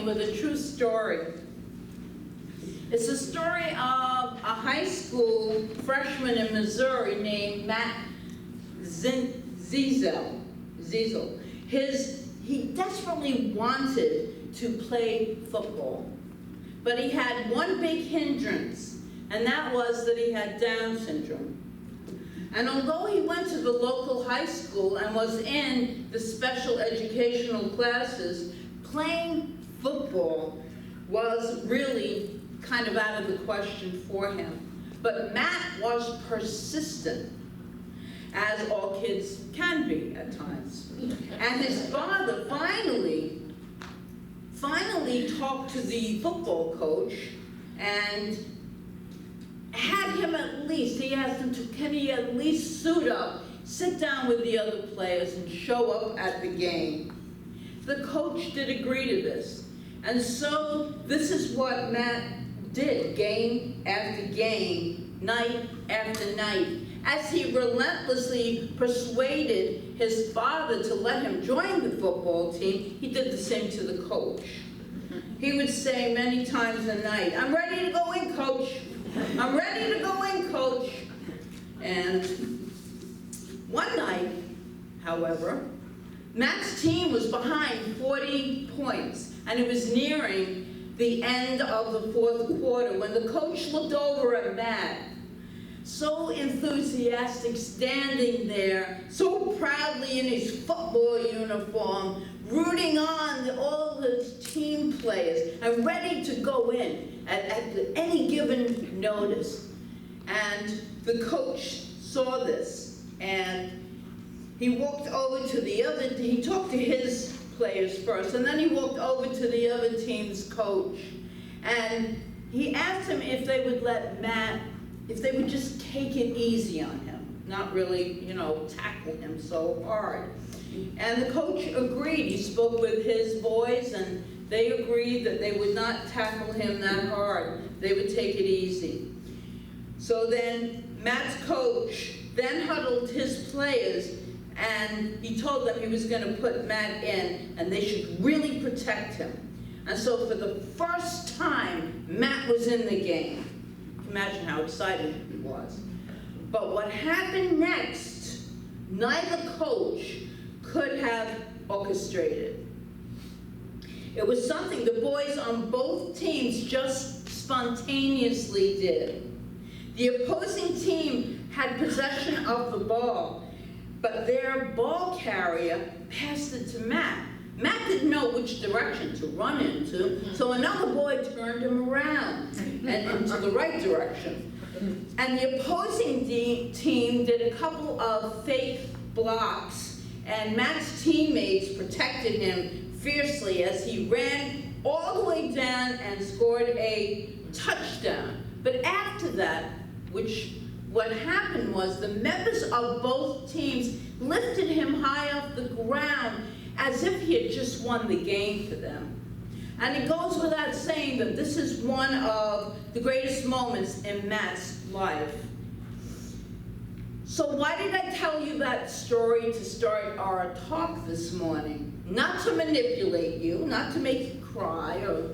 morning with a true story. It's a story of a high school freshman in Missouri named Matt Ziesel. He desperately wanted to play football, but he had one big hindrance, and that was that he had Down syndrome. And although he went to the local high school and was in the special educational classes, playing football was really kind of out of the question for him. But Matt was persistent, as all kids can be at times. And his father finally talked to the football coach and had him he asked him to, can he at least suit up, sit down with the other players and show up at the game. The coach did agree to this. And so this is what Matt did, game after game, night after night. As he relentlessly persuaded his father to let him join the football team, he did the same to the coach. He would say many times a night, "I'm ready to go in, coach. I'm ready to go in, coach." And one night, however, Matt's team was behind 40 points, and it was nearing the end of the fourth quarter when the coach looked over at Matt, so enthusiastic, standing there, so proudly in his football uniform, rooting on all his team players, and ready to go in at any given notice. And the coach saw this, and he walked over to he talked to his players first, and then he walked over to the other team's coach, and he asked him if they would let Matt, if they would just take it easy on him, not really, tackle him so hard. And the coach agreed. He spoke with his boys, and they agreed that they would not tackle him that hard. They would take it easy. So then Matt's coach then huddled his players, and he told them he was going to put Matt in, and they should really protect him. And so for the first time, Matt was in the game. Imagine how excited he was. But what happened next, neither coach could have orchestrated. It was something the boys on both teams just spontaneously did. The opposing team had possession of the ball, but their ball carrier passed it to Matt. Matt didn't know which direction to run into, so another boy turned him around and into the right direction. And the opposing team did a couple of fake blocks, and Matt's teammates protected him fiercely as he ran all the way down and scored a touchdown. But after that, what happened was the members of both teams lifted him high off the ground as if he had just won the game for them. And it goes without saying that this is one of the greatest moments in Matt's life. So why did I tell you that story to start our talk this morning? Not to manipulate you, not to make you cry, or,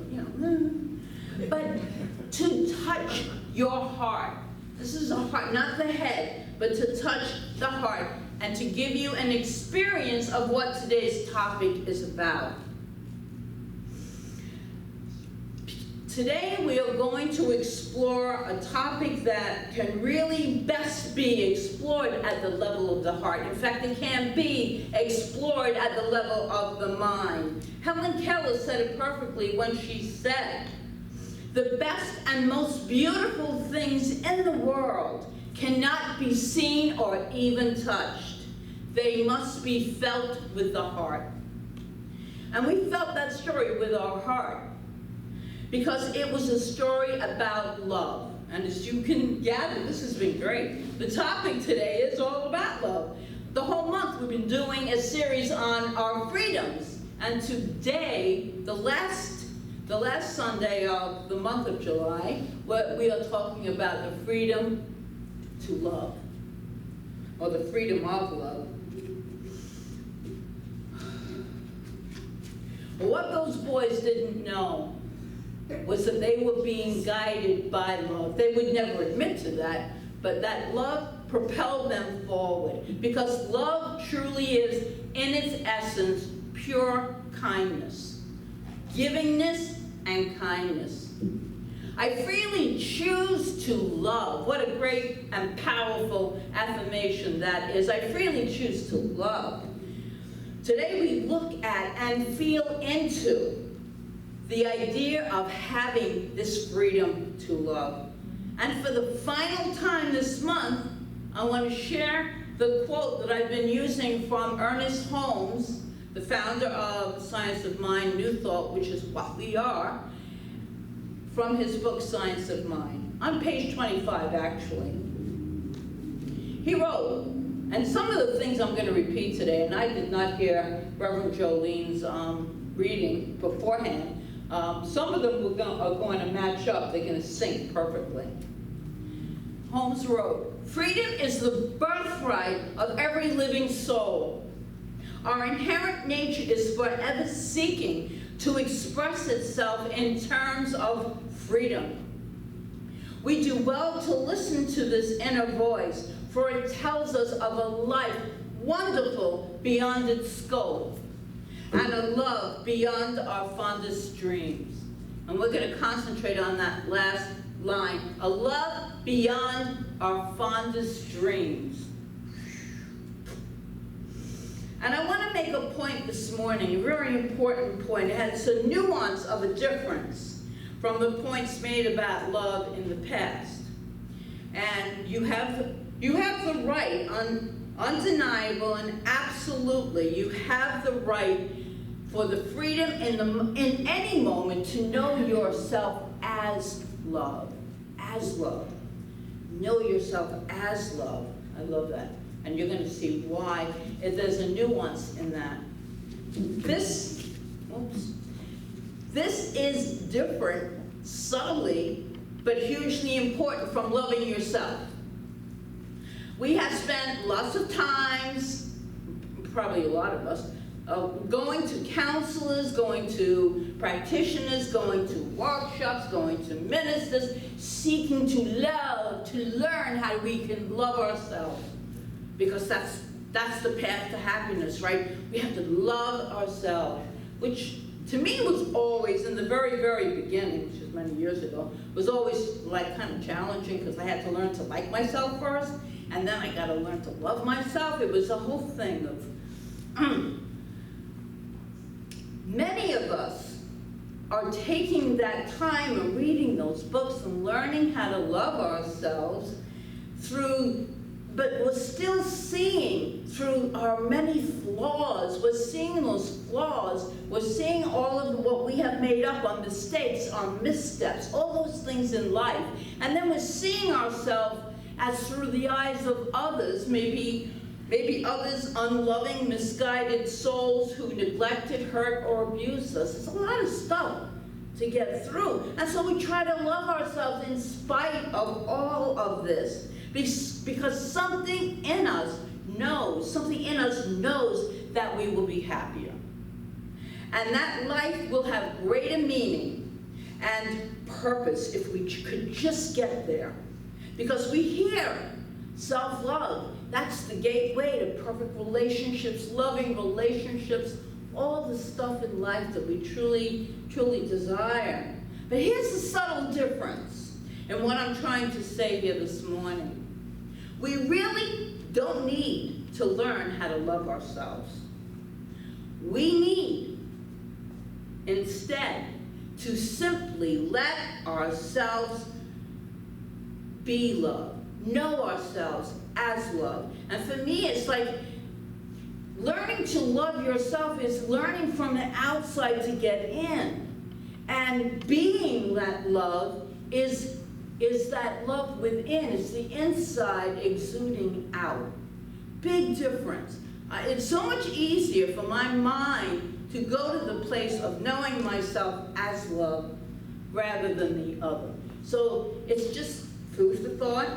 but to touch your heart. This is a heart, not the head, but to touch the heart and to give you an experience of what today's topic is about. Today we are going to explore a topic that can really best be explored at the level of the heart. In fact, it can be explored at the level of the mind. Helen Keller said it perfectly when she said, "The best and most beautiful things in the world cannot be seen or even touched. They must be felt with the heart." And we felt that story with our heart because it was a story about love. And as you can gather, this has been great. The topic today is all about love. The whole month we've been doing a series on our freedoms. And today, the last Sunday of the month of July, we are talking about the freedom to love, or the freedom of love. But what those boys didn't know was that they were being guided by love. They would never admit to that, but that love propelled them forward. Because love truly is, in its essence, pure kindness, givingness and kindness. I freely choose to love. What a great and powerful affirmation that is. I freely choose to love. Today we look at and feel into the idea of having this freedom to love. And for the final time this month, I want to share the quote that I've been using from Ernest Holmes, the founder of Science of Mind, New Thought, which is what we are, from his book, Science of Mind. On page 25, actually. He wrote, and some of the things I'm going to repeat today, and I did not hear Reverend Jolene's reading beforehand, some of them are going to match up. They're going to sync perfectly. Holmes wrote, "Freedom is the birthright of every living soul. Our inherent nature is forever seeking to express itself in terms of freedom. We do well to listen to this inner voice, for it tells us of a life wonderful beyond its scope, and a love beyond our fondest dreams." And we're going to concentrate on that last line, a love beyond our fondest dreams. And I want to make a point this morning, a very important point. It has a nuance of a difference from the points made about love in the past. And you have the right, undeniable and absolutely, you have the right for the freedom in any moment to know yourself as love. As love. Know yourself as love. I love that. And you're going to see why there's a nuance in that. This is different, subtly, but hugely important from loving yourself. We have spent lots of times, probably a lot of us, going to counselors, going to practitioners, going to workshops, going to ministers, seeking to love, to learn how we can love ourselves. Because that's the path to happiness, right? We have to love ourselves, which to me was always, in the very, very beginning, which is many years ago, was always like kind of challenging because I had to learn to like myself first, and then I got to learn to love myself. It was a whole thing of, many of us are taking that time and reading those books and learning how to love ourselves but we're still seeing through our many flaws. We're seeing those flaws. We're seeing all of what we have made up, our mistakes, our missteps, all those things in life. And then we're seeing ourselves as through the eyes of others, maybe others, unloving, misguided souls who neglected, hurt, or abused us. It's a lot of stuff to get through. And so we try to love ourselves in spite of all of this. Because something in us knows that we will be happier. And that life will have greater meaning and purpose if we could just get there. Because we hear self-love. That's the gateway to perfect relationships, loving relationships, all the stuff in life that we truly, truly desire. But here's the subtle difference in what I'm trying to say here this morning. We really don't need to learn how to love ourselves. We need, instead, to simply let ourselves be love, know ourselves as love. And for me, it's like learning to love yourself is learning from the outside to get in. And being that love is that love within. It's the inside exuding out. Big difference. It's so much easier for my mind to go to the place of knowing myself as love rather than the other. So it's just food for thought.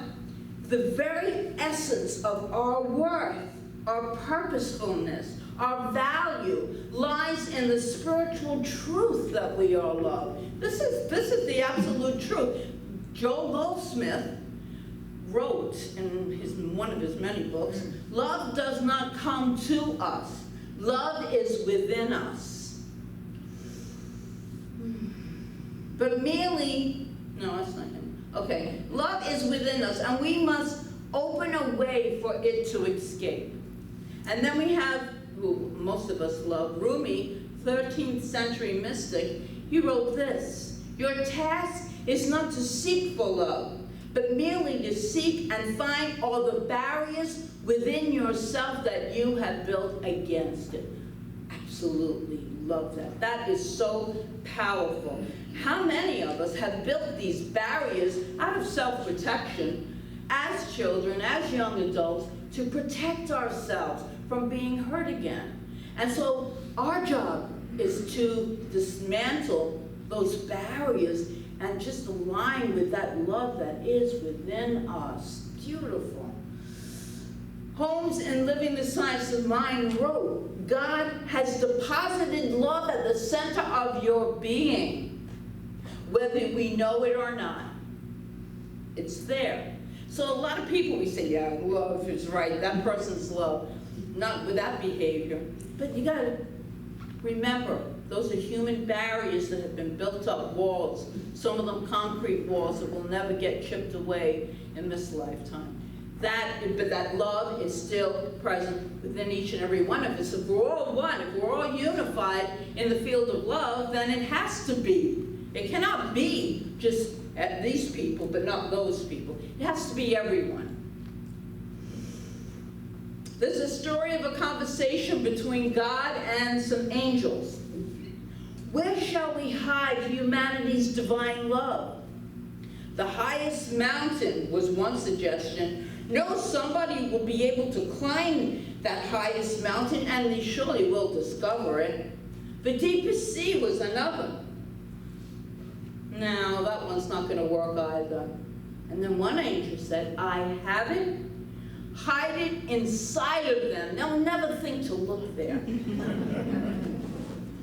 The very essence of our worth, our purposefulness, Our value lies in the spiritual truth that we are loved. This is the absolute truth. Joel Goldsmith wrote in one of his many books, love does not come to us. Love is within us. But merely, no, that's not him. Okay, love is within us, and we must open a way for it to escape. And then we have, who most of us love, Rumi, 13th century mystic. He wrote this: your task is not to seek for love, but merely to seek and find all the barriers within yourself that you have built against it. Absolutely love that. That is so powerful. How many of us have built these barriers out of self-protection as children, as young adults, to protect ourselves from being hurt again? And so our job is to dismantle those barriers and just align with that love that is within us. Beautiful. Holmes, in Living the Science of Mind, wrote, God has deposited love at the center of your being, whether we know it or not. It's there. So a lot of people, we say, yeah, love is right, that person's love. Not with that behavior. But you gotta remember, those are human barriers that have been built up, walls. Some of them concrete walls that will never get chipped away in this lifetime. But that love is still present within each and every one of us. If we're all one, if we're all unified in the field of love, then it has to be. It cannot be just at these people, but not those people. It has to be everyone. There's a story of a conversation between God and some angels. Where shall we hide humanity's divine love? The highest mountain was one suggestion. No, somebody will be able to climb that highest mountain, and they surely will discover it. The deepest sea was another. No, that one's not going to work either. And then one angel said, I have it. Hide it inside of them. They'll never think to look there.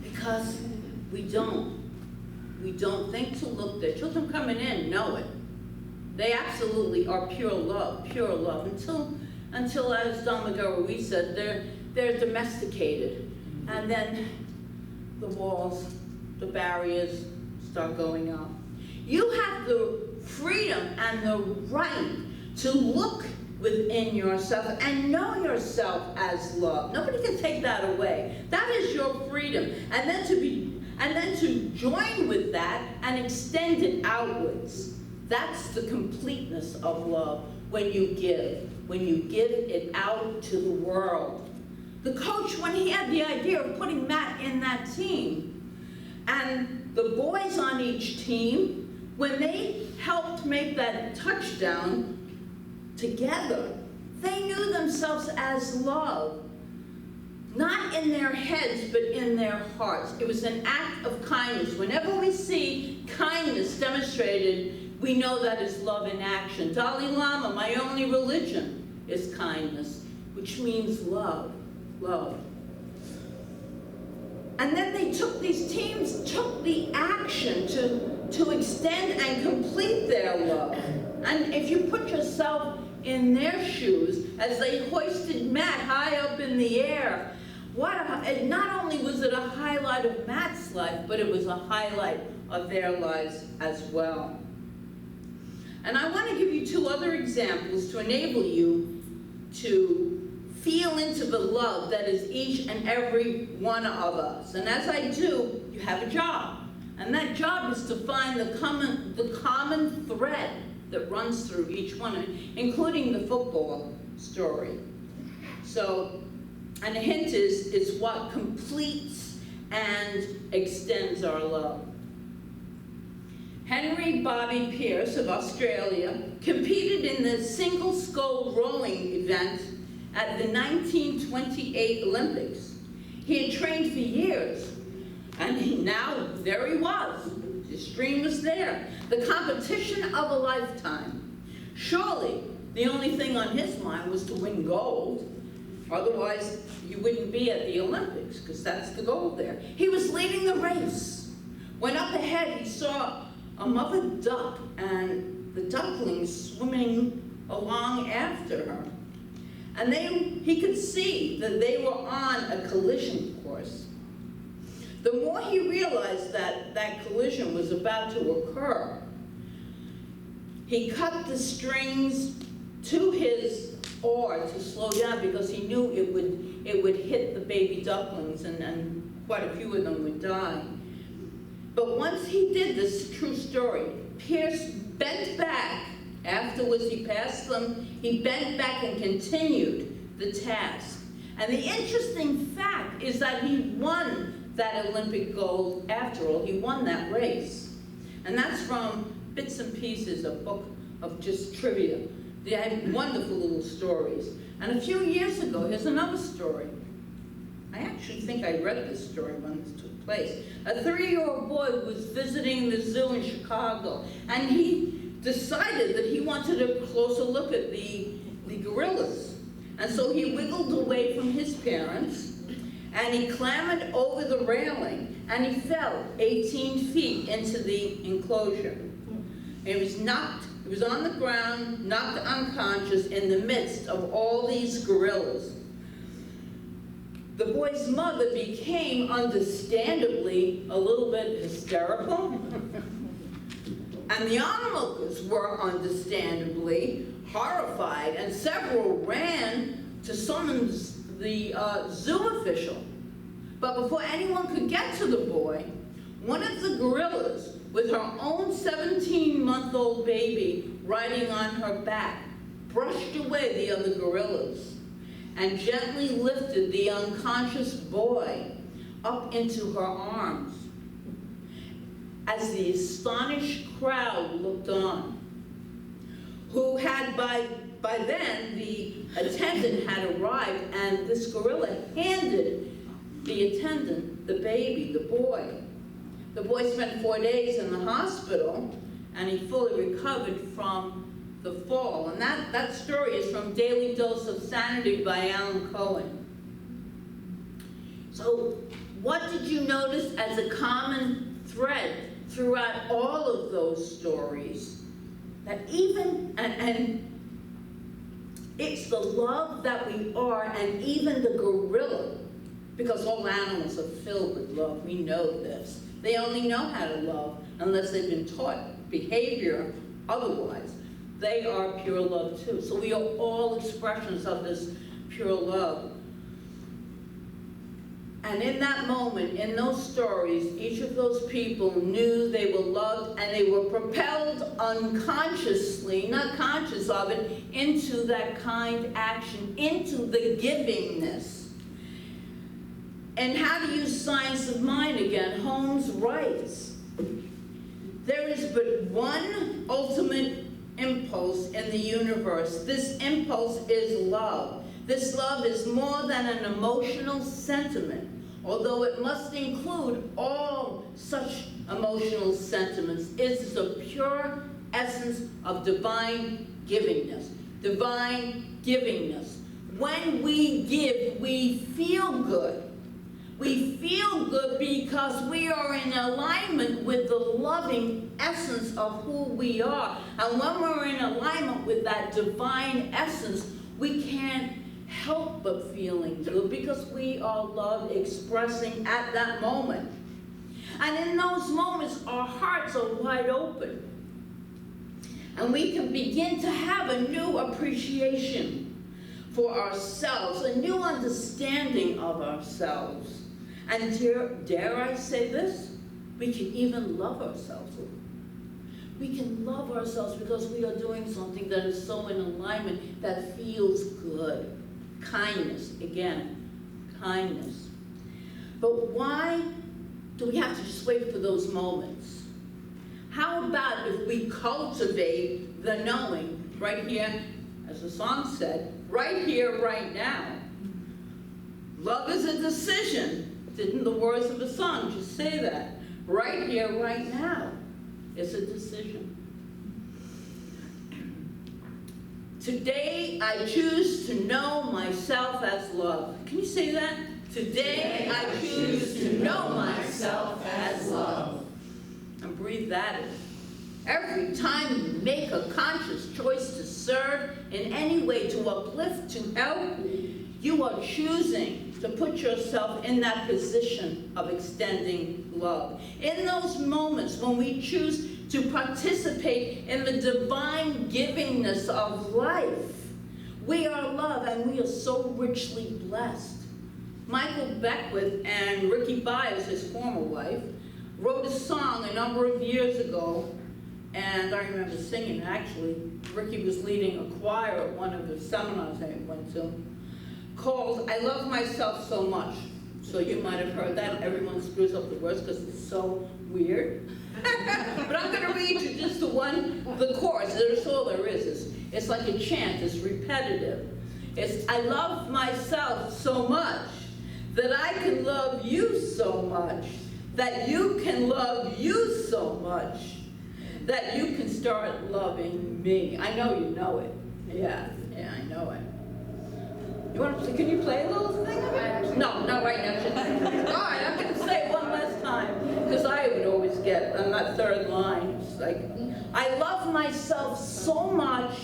Because we don't think to look there. Children coming in know it. They absolutely are pure love. Until as Don Miguel Ruiz said, they're domesticated. And then the walls, the barriers start going up. You have the freedom and the right to look within yourself and know yourself as love. Nobody can take that away. That is your freedom. And then to join with that and extend it outwards. That's the completeness of love when you give it out to the world. The coach, when he had the idea of putting Matt in that team, and the boys on each team, when they helped make that touchdown together, they knew themselves as love. Not in their heads, but in their hearts. It was an act of kindness. Whenever we see kindness demonstrated, we know that is love in action. Dalai Lama, my only religion is kindness, which means love, love. And then these teams took the action to extend and complete their love. And if you put yourself in their shoes, as they hoisted Matt high up in the air, not only was it a highlight of Matt's life, but it was a highlight of their lives as well. And I want to give you two other examples to enable you to feel into the love that is each and every one of us. And as I do, you have a job. And that job is to find the common thread that runs through each one, including the football story. So, and a hint is what completes and extends our love. Henry Bobby Pierce of Australia competed in the single scull rowing event at the 1928 Olympics. He had trained for years, and now there he was. His dream was there. The competition of a lifetime. Surely, the only thing on his mind was to win gold. Otherwise, you wouldn't be at the Olympics, because that's the goal there. He was leading the race. When up ahead, he saw a mother duck and the ducklings swimming along after her. And he could see that they were on a collision course. The more he realized that that collision was about to occur, he cut the strings to his oar to slow down, because he knew it would hit the baby ducklings, and quite a few of them would die. But once he did this, true story, Pierce bent back. Afterwards, he passed them. He bent back and continued the task. And the interesting fact is that he won that Olympic gold. After all, he won that race. And that's from Bits and Pieces, a book of just trivia. They had wonderful little stories. And a few years ago, here's another story. I actually think I read this story when this took place. A 3-year-old boy was visiting the zoo in Chicago, and he decided that he wanted a closer look at the gorillas. And so he wiggled away from his parents, and he clambered over the railing, and he fell 18 feet into the enclosure. And he was on the ground, knocked unconscious in the midst of all these gorillas. The boy's mother became, understandably, a little bit hysterical. And the onlookers were, understandably, horrified, and several ran to summons the zoo official. But before anyone could get to the boy, one of the gorillas, with her own 17-month-old baby riding on her back, brushed away the other gorillas and gently lifted the unconscious boy up into her arms. As the astonished crowd looked on, who had by then the attendant had arrived, and this gorilla handed the attendant the baby, the boy. The boy spent 4 days in the hospital, and he fully recovered from the fall. And that story is from Daily Dose of Sanity by Alan Cohen. So what did you notice as a common thread throughout all of those stories? That even, and it's the love that we are, and even the gorilla, because all animals are filled with love, we know this. They only know how to love unless they've been taught behavior otherwise. They are pure love too. So we are all expressions of this pure love. And in that moment, in those stories, each of those people knew they were loved, and they were propelled unconsciously, not conscious of it, into that kind action, into the givingness. And how to use science of mind again, Holmes writes, there is but one ultimate impulse in the universe. This impulse is love. This love is more than an emotional sentiment, although it must include all such emotional sentiments. It is the pure essence of divine givingness. Divine givingness. When we give, we feel good. We feel good because we are in alignment with the loving essence of who we are. And when we're in alignment with that divine essence, we can't help but feeling good, because we are love expressing at that moment. And in those moments, our hearts are wide open. And we can begin to have a new appreciation for ourselves, a new understanding of ourselves. And dare I say this? We can even love ourselves. We can love ourselves because we are doing something that is so in alignment that feels good. Kindness, again, kindness. But why do we have to just wait for those moments? How about if we cultivate the knowing right here, as the song said, right here, right now? Love is a decision. Didn't the words of the song just say that? Right here, right now. It's a decision. Today I choose to know myself as love. Can you say that? Today I choose to know myself as love. And breathe that in. Every time you make a conscious choice to serve in any way, to uplift, to help, you are choosing to put yourself in that position of extending love. In those moments when we choose to participate in the divine givingness of life, we are loved and we are so richly blessed. Michael Beckwith and Ricky Byers, his former wife, wrote a song a number of years ago, and I remember singing it, actually. Ricky was leading a choir at one of the seminars I went to, called I Love Myself So Much. So you might have heard that. Everyone screws up the words because it's so weird. But I'm going to read you just the chorus. That's all there is. It's like a chant. It's repetitive. It's, I love myself so much that I can love you so much, that you can love you so much, that you can start loving me. I know you know it. Yeah, I know it. You want to? Can you play a little thing of it? No, not right now. All right, I'm going to say it one last time, because I would always get on that third line. It's like, I love myself so much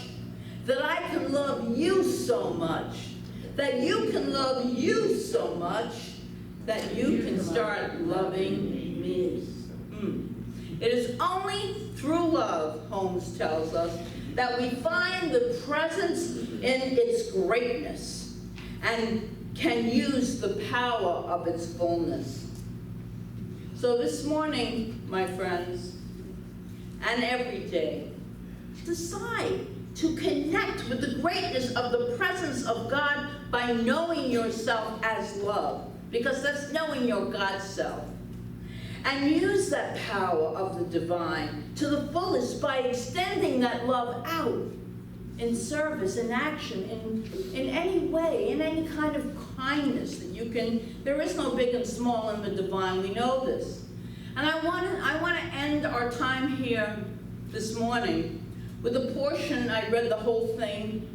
that I can love you so much, that you can love you so much, that you can start loving me. It is only through love, Holmes tells us, that we find the presence in its greatness and can use the power of its fullness. So this morning, my friends, and every day, decide to connect with the greatness of the presence of God by knowing yourself as love, because that's knowing your God self. And use that power of the divine to the fullest by extending that love out in service, in action, in any way, in any kind of kindness that you can. There is no big and small in the divine. We know this. And I want to end our time here this morning with a portion. I read the whole thing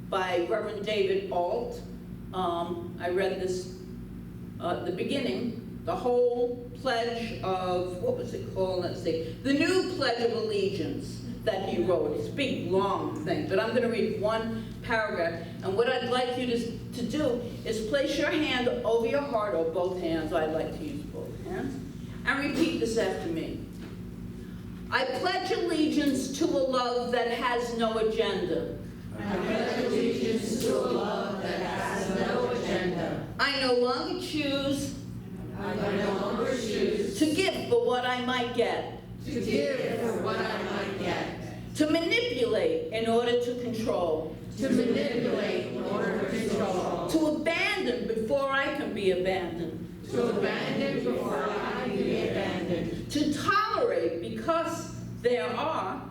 by Reverend David Alt. I read this the beginning. The whole pledge of, what was it called? Let's see. The new Pledge of Allegiance that he wrote. It's a big, long thing, but I'm going to read one paragraph. And what I'd like you to do is place your hand over your heart, or both hands. I'd like to use both hands. And repeat this after me. I pledge allegiance to a love that has no agenda. I pledge allegiance to a love that has no agenda. I no longer choose to give for what I might get. To give for what I might get. To manipulate in order to control. To manipulate in order to control. To abandon before I can be abandoned. To abandon before I can be abandoned. To tolerate because there are.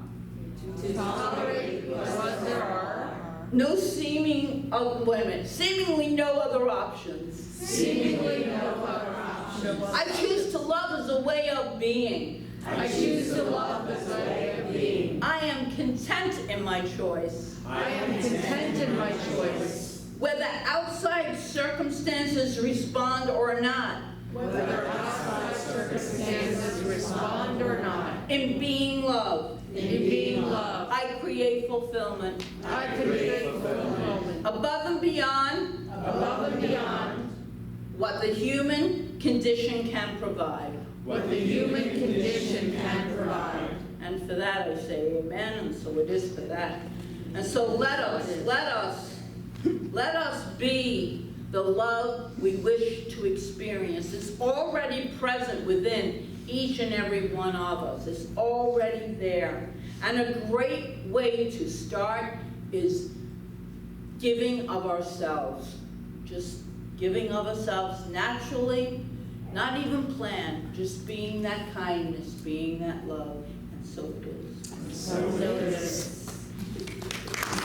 To tolerate because there are. Seemingly no other options. Seemingly no other options. I choose to love as a way of being. I choose to love as a way of being. I am content in my choice. I am content in my choice. Whether outside circumstances respond or not. Whether outside circumstances respond or not. In being loved. In being loved. I create fulfillment. I create fulfillment. Above and beyond. Above and beyond. What the human condition can provide. What the human condition can provide. And for that I say amen, and so it is for that. And so let us be the love we wish to experience. It's already present within each and every one of us. It's already there. And a great way to start is giving of ourselves. Just giving of ourselves naturally, not even planned, just being that kindness, being that love. And so it is. So it is.